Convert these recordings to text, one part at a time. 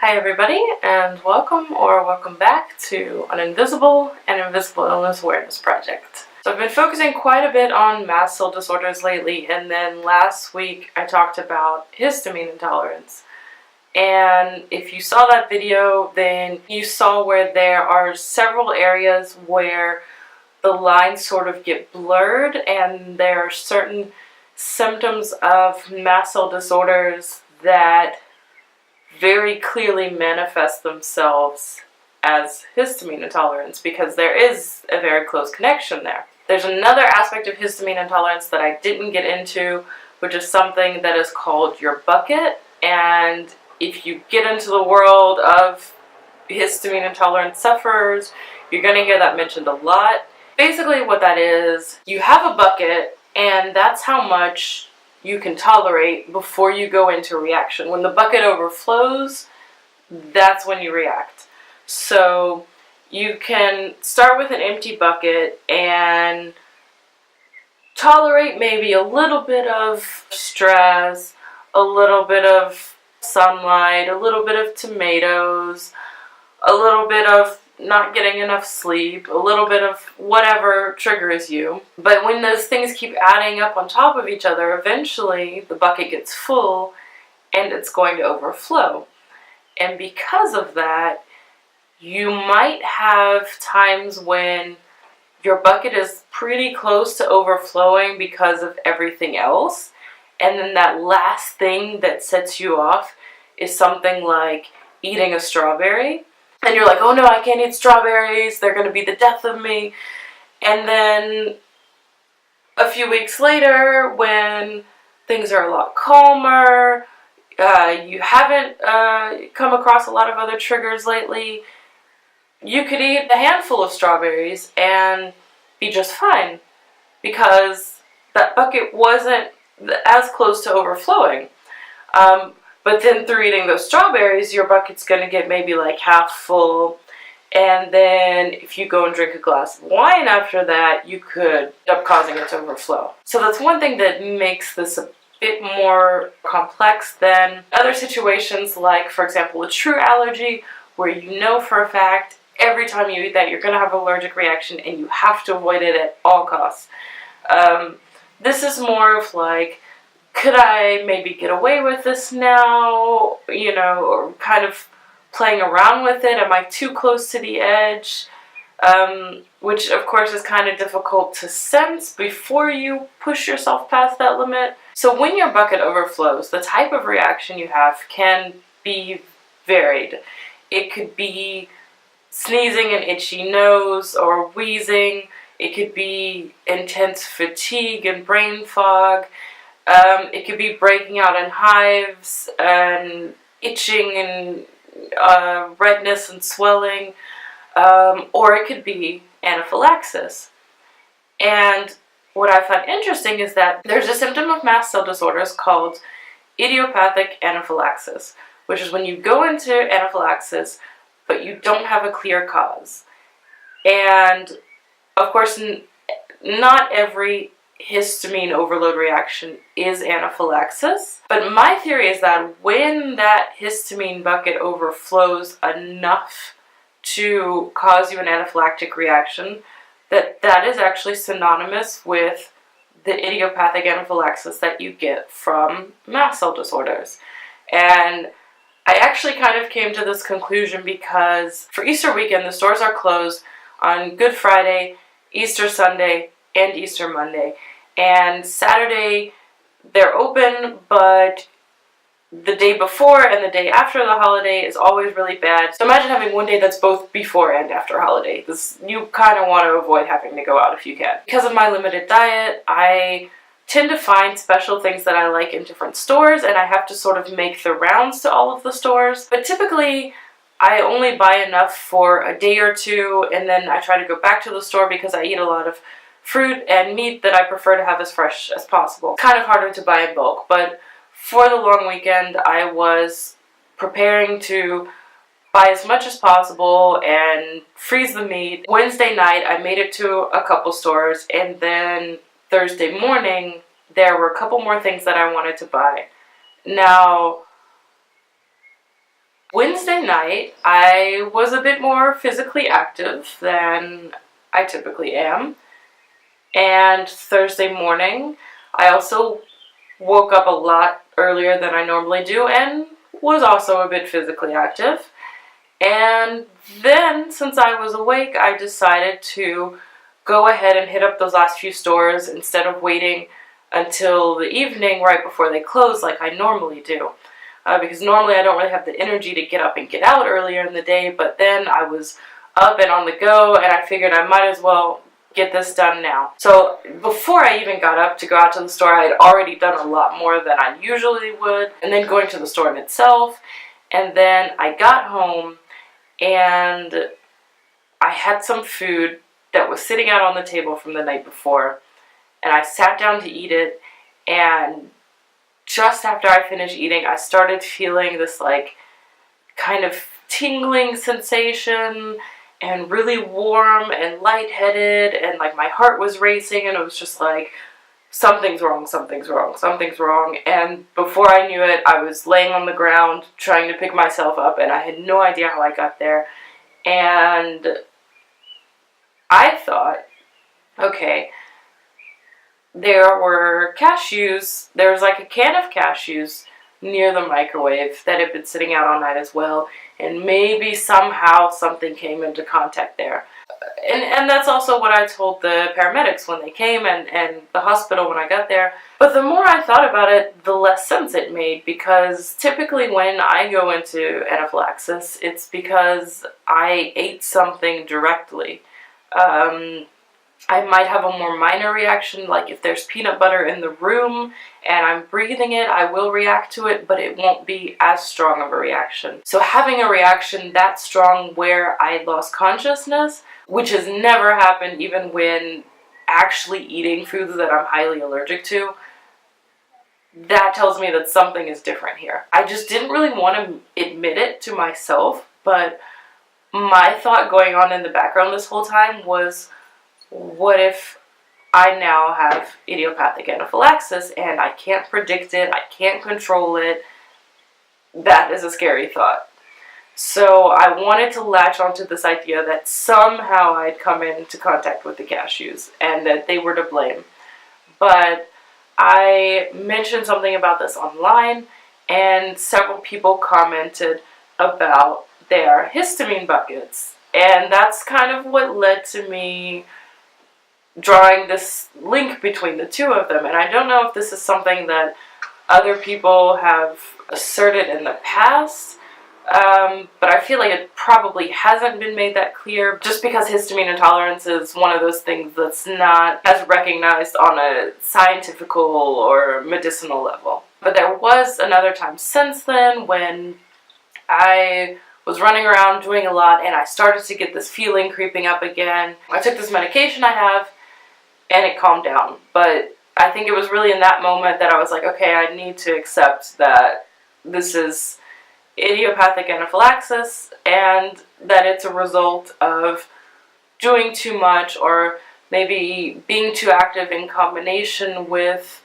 Hi everybody, and welcome back to an invisible and invisible illness awareness project. So I've been focusing quite a bit on mast cell disorders lately, and then last week I talked about histamine intolerance. And if you saw that video, then you saw where there are several areas where the lines sort of get blurred, and there are certain symptoms of mast cell disorders that very clearly manifest themselves as histamine intolerance, because there is a very close connection there. There's another aspect of histamine intolerance that I didn't get into, which is something that is called your bucket. And if you get into the world of histamine intolerance sufferers, you're going to hear that mentioned a lot. Basically what that is, you have a bucket, and that's how much you can tolerate before you go into reaction. When the bucket overflows, that's when you react. So you can start with an empty bucket and tolerate maybe a little bit of stress, a little bit of sunlight, a little bit of tomatoes, a little bit of not getting enough sleep, a little bit of whatever triggers you. But when those things keep adding up on top of each other, eventually the bucket gets full and it's going to overflow. And because of that, you might have times when your bucket is pretty close to overflowing because of everything else, and then that last thing that sets you off is something like eating a strawberry. And you're like, oh no, I can't eat strawberries, they're going to be the death of me. And then a few weeks later, when things are a lot calmer, you haven't come across a lot of other triggers lately, you could eat a handful of strawberries and be just fine, because that bucket wasn't as close to overflowing. But then through eating those strawberries, your bucket's going to get maybe like half full. And then if you go and drink a glass of wine after that, you could end up causing it to overflow. So that's one thing that makes this a bit more complex than other situations, like, for example, a true allergy, where you know for a fact every time you eat that you're going to have an allergic reaction and you have to avoid it at all costs. This is more of like, could I maybe get away with this now, or kind of playing around with it? Am I too close to the edge? Which of course is kind of difficult to sense before you push yourself past that limit. So when your bucket overflows, the type of reaction you have can be varied. It could be sneezing an itchy nose or wheezing. It could be intense fatigue and brain fog. It could be breaking out in hives and itching and redness and swelling, or it could be anaphylaxis. And what I find interesting is that there's a symptom of mast cell disorders called idiopathic anaphylaxis, which is when you go into anaphylaxis but you don't have a clear cause. And of course, not every histamine overload reaction is anaphylaxis, but my theory is that when that histamine bucket overflows enough to cause you an anaphylactic reaction, that is actually synonymous with the idiopathic anaphylaxis that you get from mast cell disorders. And I actually kind of came to this conclusion because for Easter weekend the stores are closed on Good Friday, Easter Sunday, and Easter Monday. And Saturday they're open, but the day before and the day after the holiday is always really bad. So imagine having one day that's both before and after holiday. You kind of want to avoid having to go out if you can. Because of my limited diet, I tend to find special things that I like in different stores, and I have to sort of make the rounds to all of the stores. But typically I only buy enough for a day or two, and then I try to go back to the store because I eat a lot of fruit and meat that I prefer to have as fresh as possible. Kind of harder to buy in bulk, but for the long weekend I was preparing to buy as much as possible and freeze the meat. Wednesday night I made it to a couple stores, and then Thursday morning there were a couple more things that I wanted to buy. Now, Wednesday night, I was a bit more physically active than I typically am. And Thursday morning, I also woke up a lot earlier than I normally do and was also a bit physically active. And then, since I was awake, I decided to go ahead and hit up those last few stores instead of waiting until the evening right before they close like I normally do. Because normally I don't really have the energy to get up and get out earlier in the day, but then I was up and on the go, and I figured I might as well get this done now. So before I even got up to go out to the store, I had already done a lot more than I usually would, and then going to the store in itself. And then I got home and I had some food that was sitting out on the table from the night before, and I sat down to eat it, and just after I finished eating, I started feeling this like kind of tingling sensation and really warm and lightheaded, and like my heart was racing, and it was just like, something's wrong, something's wrong, something's wrong. And before I knew it, I was laying on the ground trying to pick myself up, and I had no idea how I got there. And I thought, okay, there were cashews, there was like a can of cashews near the microwave that had been sitting out all night as well, and maybe somehow something came into contact there. And that's also what I told the paramedics when they came, and the hospital when I got there. But the more I thought about it, the less sense it made, because typically when I go into anaphylaxis, it's because I ate something directly. I might have a more minor reaction, like if there's peanut butter in the room and I'm breathing it, I will react to it, but it won't be as strong of a reaction. So having a reaction that strong where I lost consciousness, which has never happened even when actually eating foods that I'm highly allergic to, that tells me that something is different here. I just didn't really want to admit it to myself, but my thought going on in the background this whole time was, what if I now have idiopathic anaphylaxis and I can't predict it, I can't control it? That is a scary thought. So I wanted to latch onto this idea that somehow I'd come into contact with the cashews and that they were to blame. But I mentioned something about this online, and several people commented about their histamine buckets. And that's kind of what led to me drawing this link between the two of them. And I don't know if this is something that other people have asserted in the past, but I feel like it probably hasn't been made that clear, just because histamine intolerance is one of those things that's not as recognized on a scientific or medicinal level. But there was another time since then when I was running around doing a lot and I started to get this feeling creeping up again. I took this medication I have and it calmed down, but I think it was really in that moment that I was like, okay, I need to accept that this is idiopathic anaphylaxis and that it's a result of doing too much or maybe being too active in combination with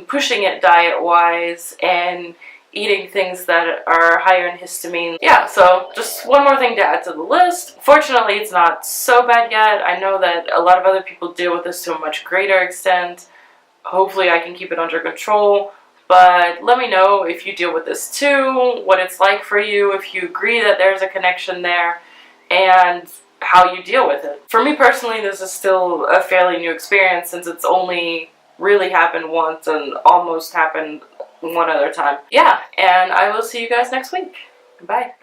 pushing it diet-wise and eating things that are higher in histamine. Yeah, so just one more thing to add to the list. Fortunately, it's not so bad yet. I know that a lot of other people deal with this to a much greater extent. Hopefully I can keep it under control. But let me know if you deal with this too, what it's like for you, if you agree that there's a connection there, and how you deal with it. For me personally, this is still a fairly new experience since it's only really happened once and almost happened one other time. Yeah, and I will see you guys next week. Bye.